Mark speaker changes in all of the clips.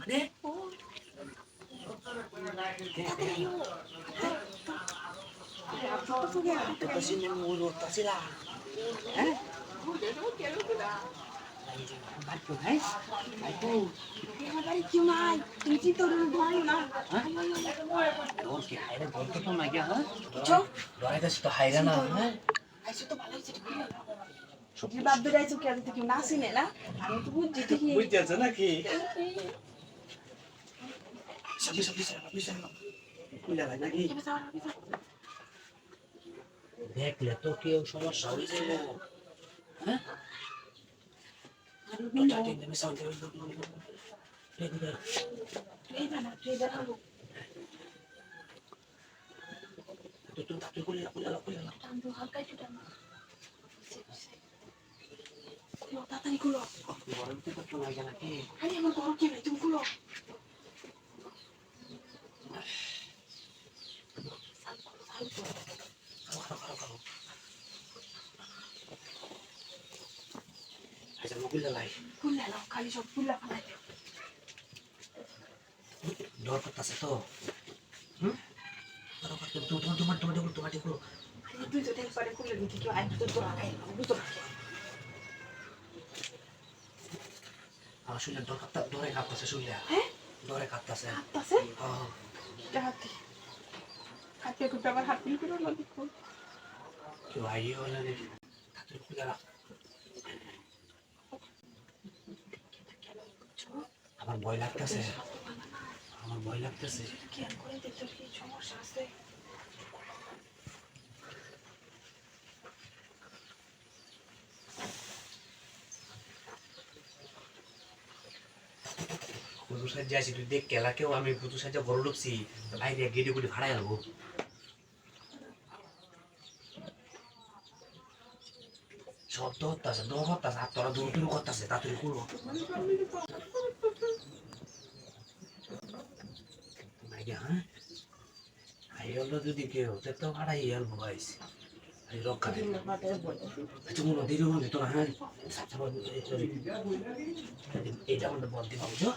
Speaker 1: মানে তো sini mulut sila. Eh? Batu, hai? Batu.
Speaker 2: Baru cuma kunci turun doang na.
Speaker 1: Dor ke haira dor ke na gya ha?
Speaker 2: Cho?
Speaker 1: Dor ka to haira na ha?
Speaker 2: Aisu to ভালোই ছিল। সত্যি বাপ বেড়াইছো কি আজকে কেউ নাসি নে না? আমি তো বুঝছি ঠিকই।
Speaker 1: বুঝতে আছে নাকি? Bisa. Kuila ভাই নাকি? দেখলে তো কেউ সমস্যা হয়ে যাবে। হ্যাঁ? আমি সাউন্ড
Speaker 2: এই না ট্রেডার হলো।
Speaker 1: তুই কুলা
Speaker 2: টানতো হালকা একটু টানো। খুলো তাড়াতাড়ি খুলো।
Speaker 1: গরম তো তো না জানা কি?
Speaker 2: আরে আমার গরম কি ভাই তুমি খুলো।
Speaker 1: আচ্ছা মুকুল লাই
Speaker 2: খুললে নাও খালি সব খুললা ফেলাই দাও।
Speaker 1: ডর করতেছে তো ডর করতে তোমার দেখো
Speaker 2: আরে তুই তো একবারে খুলে দিতে কেউ আই তো তোরা খাই না বুঝো না।
Speaker 1: আমার শুনলে ডরে কাঁপতেছে শুনলে
Speaker 2: হ্যাঁ
Speaker 1: ডরে কাঁপতেছে
Speaker 2: হাতটাছে হাতে হাতে একটু আবার হাত পিল করে লাগি খুব
Speaker 1: কেউ আইডিয়া হলে তাড়াতাড়ি খুলে রাখ আমার ভয় লাগতেছে
Speaker 2: কেন করে দেখতে কি সমস্যা আছে
Speaker 1: বুধু সাজ যাইছি তুই দেখ কেলা কেউ আমি বুধু সাজা বড় ঢুকছি বাইরে গেড়ে গুড়ি ভাড়াই আলবো শব্দ হতাছে দৌড় হতাছে আর তোরা দৌড় দূর করতেছে তাড়াতাড়ি করবো হ্যাঁ আইলো যদি কেউ তো ভাড়াই আলবো গাইস এই রক্ষা দেব আচ্ছা মনে দেরি হবে তোরা হ্যাঁ এইটা আমাদের বল দিবা বুঝো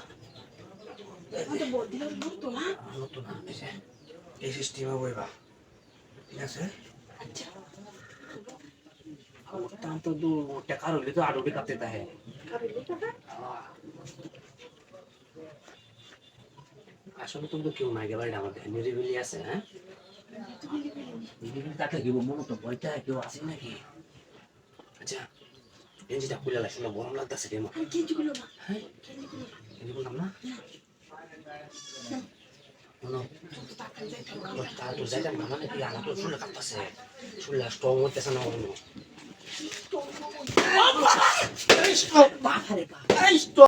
Speaker 2: আমাদের বল দিলে নতো না
Speaker 1: নতুন এই সিস্টেমে বইবা ঠিক আছে
Speaker 2: আচ্ছা
Speaker 1: তার তো দু টাকা হলে তো আরো বেকাতে দেয় আসলে তো কেউ নাই গেলে আমাদের নিরিবিলি আছে হ্যাঁ নিরিবিলি তাকে কি মনে তো বইটা কেউ আছে নাকি আচ্ছা গেঞ্জিটা খুলে লাগছে না গরম লাগতেছে কেন
Speaker 2: গেঞ্জিগুলো না
Speaker 1: হ্যাঁ
Speaker 2: গেঞ্জিগুলো
Speaker 1: গেঞ্জি বললাম না তো যাইতাম না মানে কি আমার তো শুলে কাঁপতেছে শুলে স্ট্রং হইতেছে না অন্য